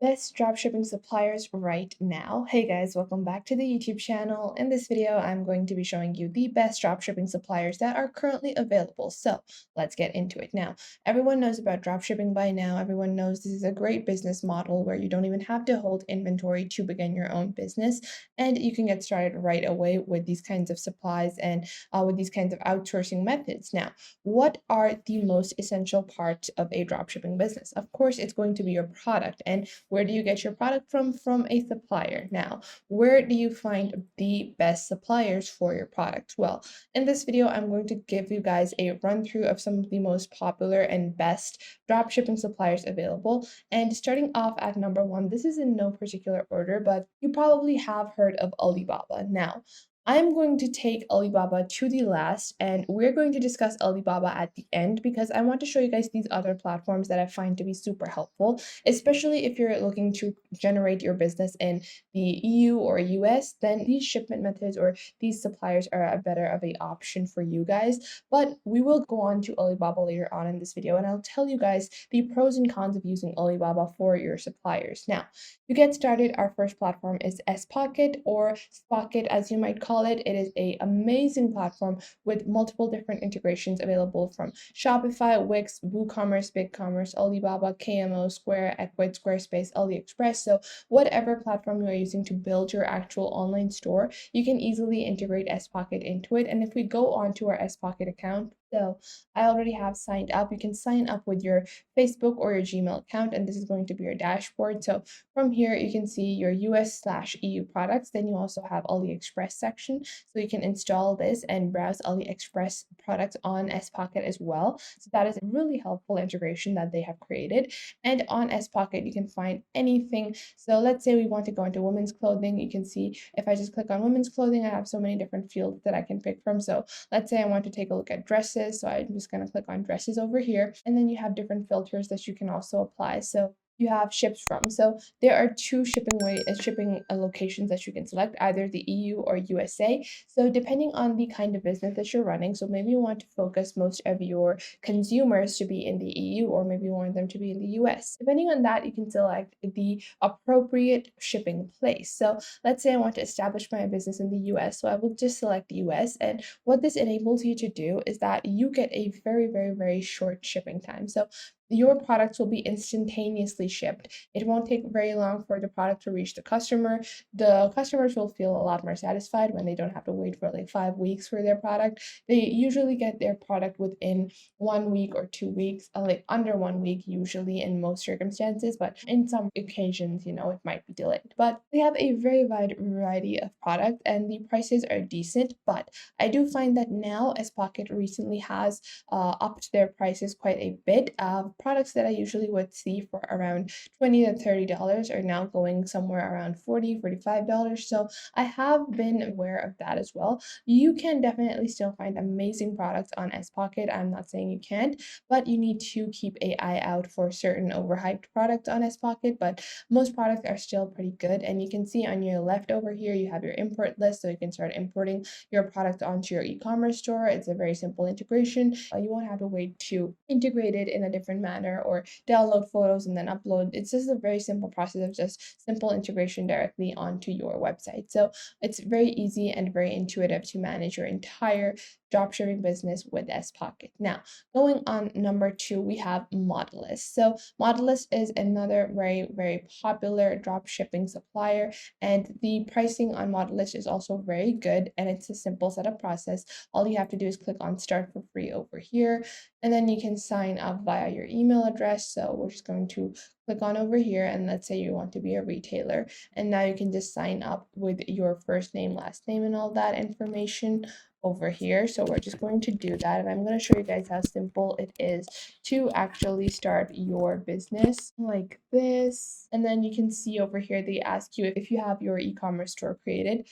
Best dropshipping suppliers right now. Hey guys, welcome back to the YouTube channel. In this video, I'm going to be showing you the best dropshipping suppliers that are currently available. So let's get into it. Now, everyone knows about dropshipping by now. Everyone knows this is a great business model where you don't even have to hold inventory to begin your own business. And you can get started right away with these kinds of supplies and with these kinds of outsourcing methods. Now, what are the most essential parts of a dropshipping business? Of course, it's going to be your product. And where do you get your product from? From a supplier. Now, where do you find the best suppliers for your product? Well, in this video, I'm going to give you guys a run through of some of the most popular and best dropshipping suppliers available. And starting off at number one, this is in no particular order, but you probably have heard of Alibaba. Now, I'm going to take Alibaba to the last, and we're going to discuss Alibaba at the end because I want to show you guys these other platforms that I find to be super helpful, especially if you're looking to generate your business in the EU or US. Then these shipment methods or these suppliers are a better of a option for you guys. But we will go on to Alibaba later on in this video, and I'll tell you guys the pros and cons of using Alibaba for your suppliers. Now, to get started, our first platform is Spocket or Spocket as you might call it. It is an amazing platform with multiple different integrations available from Shopify, Wix, WooCommerce, BigCommerce, Alibaba, KMO, Square, Ecwid, Squarespace, AliExpress. So whatever platform you are using to build your actual online store, you can easily integrate Spocket into it. And if we go on to our Spocket account, so I already have signed up. You can sign up with your Facebook or your Gmail account, and this is going to be your dashboard. So from here, you can see your US/EU products. Then you also have AliExpress section. So you can install this and browse AliExpress products on Spocket as well. So that is a really helpful integration that they have created. And on Spocket, you can find anything. So let's say we want to go into women's clothing. You can see if I just click on women's clothing, I have so many different fields that I can pick from. So let's say I want to take a look at dresses. So I'm just going to click on dresses over here. And then you have different filters that you can also apply. So you have ships from. So there are two shipping locations that you can select, either the EU or USA. So depending on the kind of business that you're running, so maybe you want to focus most of your consumers to be in the EU, or maybe you want them to be in the US. Depending on that, you can select the appropriate shipping place. So let's say I want to establish my business in the US, so I will just select US. And what this enables you to do is that you get a very short shipping time. So your products will be instantaneously shipped. It won't take very long for the product to reach the customer. The customers will feel a lot more satisfied when they don't have to wait for like 5 weeks for their product. They usually get their product within 1 week or 2 weeks, like under 1 week usually in most circumstances, but in some occasions, it might be delayed. But they have a very wide variety of products and the prices are decent. But I do find that now, as Pocket recently has upped their prices quite a bit. Products that I usually would see for around $20 to $30 are now going somewhere around $40, $45. So I have been aware of that as well. You can definitely still find amazing products on Spocket. I'm not saying you can't, but you need to keep an eye out for certain overhyped products on Spocket. But most products are still pretty good. And you can see on your left over here, you have your import list. So you can start importing your product onto your e-commerce store. It's a very simple integration. You won't have to wait to integrate it in a different manner or download photos and then upload. It's just a very simple process of just simple integration directly onto your website. So it's very easy and very intuitive to manage your entire dropshipping business with Spocket. Now, going on number two, we have ModaList. So ModaList is another very popular dropshipping supplier, and the pricing on ModaList is also very good, and it's a simple setup process. All you have to do is click on start for free over here, and then you can sign up via your email address. So we're just going to click on over here, and let's say you want to be a retailer, and now you can just sign up with your first name, last name, and all that information over here. So we're just going to do that, and I'm going to show you guys how simple it is to actually start your business like this. And then you can see over here they ask you if you have your e-commerce store created.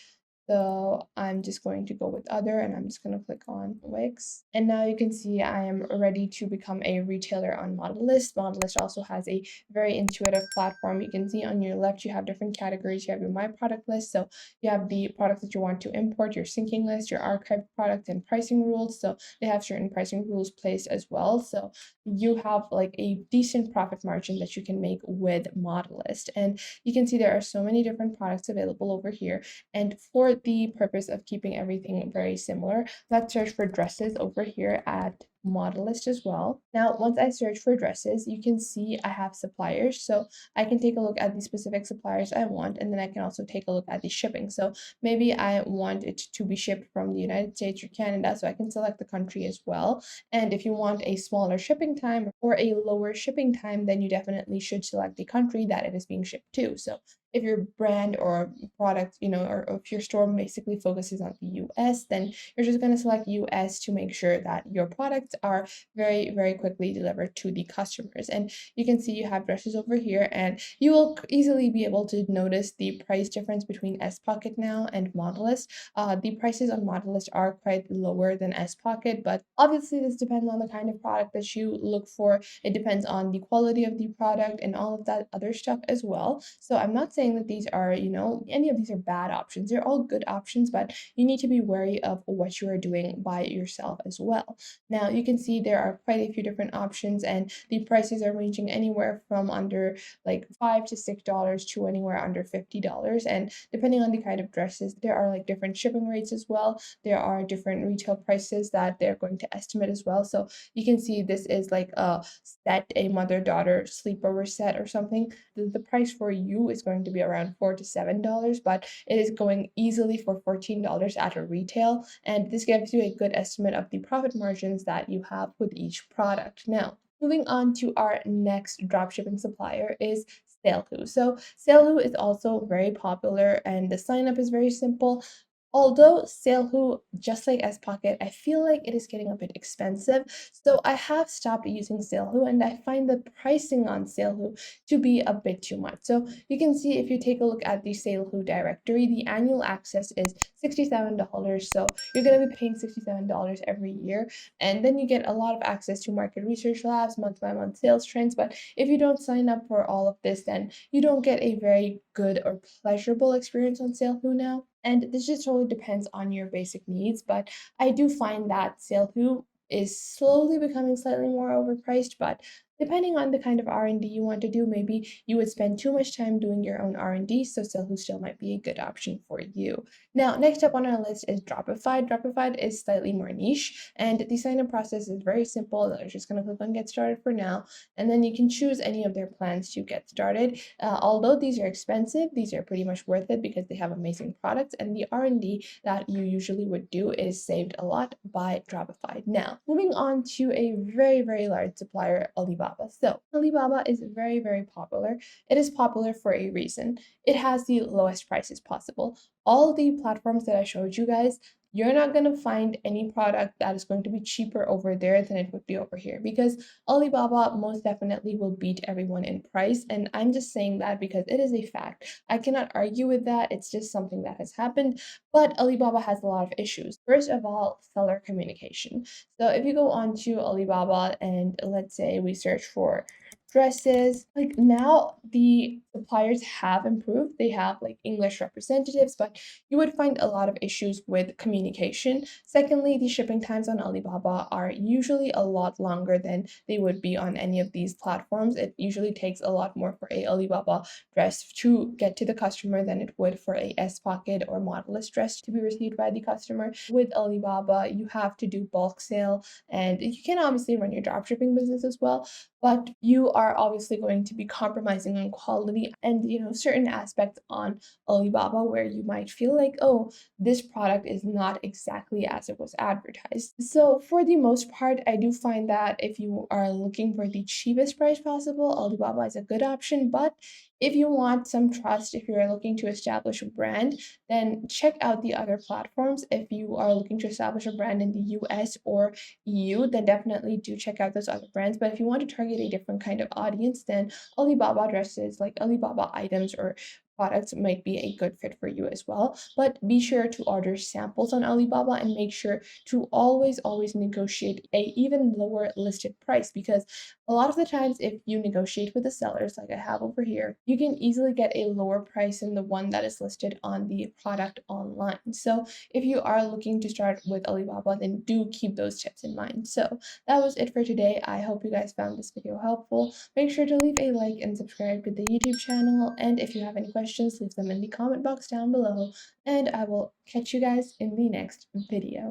So I'm just going to go with other and I'm just going to click on Wix. And now you can see I am ready to become a retailer on ModaList. ModaList also has a very intuitive platform. You can see on your left, you have different categories. You have your My Product list. So you have the products that you want to import, your syncing list, your archived products, and pricing rules. So they have certain pricing rules placed as well. So you have like a decent profit margin that you can make with ModaList. And you can see there are so many different products available over here. And for the purpose of keeping everything very similar, let's search for dresses over here at ModaList as well. Now, once I search for dresses, you can see I have suppliers. So I can take a look at the specific suppliers I want, and then I can also take a look at the shipping. So maybe I want it to be shipped from the United States or Canada, so I can select the country as well. And if you want a smaller shipping time or a lower shipping time, then you definitely should select the country that it is being shipped to. So if your brand or product, or if your store basically focuses on the US, then you're just going to select US to make sure that your products are very, very quickly delivered to the customers. And you can see you have dresses over here, and you will easily be able to notice the price difference between Spocket now and ModaList. The prices on ModaList are quite lower than Spocket, but obviously this depends on the kind of product that you look for. It depends on the quality of the product and all of that other stuff as well. So I'm not saying that these are, any of these are bad options. They're all good options, but you need to be wary of what you are doing by yourself as well. Now you can see there are quite a few different options, and the prices are ranging anywhere from under like $5 to $6 to anywhere under $50. And depending on the kind of dresses, there are like different shipping rates as well. There are different retail prices that they're going to estimate as well. So you can see this is like a set, a mother-daughter sleepover set or something. The price for you is going to be around $4 to $7, but it is going easily for $14 at a retail. And this gives you a good estimate of the profit margins that you have with each product. Now, moving on to our next dropshipping supplier is Salehu. So Salehu is also very popular and the sign up is very simple. Although Salehu, just like Spocket, I feel like it is getting a bit expensive. So I have stopped using Salehu and I find the pricing on Salehu to be a bit too much. So you can see if you take a look at the Salehu directory, the annual access is $67. So you're going to be paying $67 every year. And then you get a lot of access to market research labs, month by month sales trends. But if you don't sign up for all of this, then you don't get a very good or pleasurable experience on Salehu now. And this just totally depends on your basic needs. But I do find that Salehu is slowly becoming slightly more overpriced, but depending on the kind of R&D you want to do, maybe you would spend too much time doing your own R&D, so Salehu still might be a good option for you. Now, next up on our list is Dropify. Dropify is slightly more niche, and the sign-up process is very simple. You're just going to click on Get Started for now, and then you can choose any of their plans to get started. Although these are expensive, these are pretty much worth it because they have amazing products, and the R&D that you usually would do is saved a lot by Dropify. Now, moving on to a very, very large supplier, Alibaba. So Alibaba is very, very popular. It is popular for a reason. It has the lowest prices possible. All the platforms that I showed you guys, you're not going to find any product that is going to be cheaper over there than it would be over here, because Alibaba most definitely will beat everyone in price. And I'm just saying that because it is a fact. I cannot argue with that. It's just something that has happened. But Alibaba has a lot of issues. First of all, seller communication. So if you go on to Alibaba and let's say we search for dresses, like now the suppliers have improved. They have like English representatives, but you would find a lot of issues with communication. Secondly, the shipping times on Alibaba are usually a lot longer than they would be on any of these platforms. It usually takes a lot more for a Alibaba dress to get to the customer than it would for a Spocket or ModaList dress to be received by the customer. With Alibaba, you have to do bulk sale, and you can obviously run your dropshipping business as well, but you are obviously going to be compromising on quality and certain aspects on Alibaba where you might feel like, oh, this product is not exactly as it was advertised. So for the most part, I do find that if you are looking for the cheapest price possible, Alibaba is a good option. But if you want some trust, if you're looking to establish a brand, then check out the other platforms. If you are looking to establish a brand in the US or EU, then definitely do check out those other brands. But if you want to target a different kind of audience, then Alibaba dresses, like Alibaba items or products might be a good fit for you as well. But be sure to order samples on Alibaba and make sure to always negotiate a even lower listed price, because a lot of the times if you negotiate with the sellers like I have over here, you can easily get a lower price than the one that is listed on the product online. So if you are looking to start with Alibaba, then do keep those tips in mind. So that was it for today. I hope you guys found this video helpful. Make sure to leave a like and subscribe to the YouTube channel. And if you have any questions, leave them in the comment box down below. And I will catch you guys in the next video.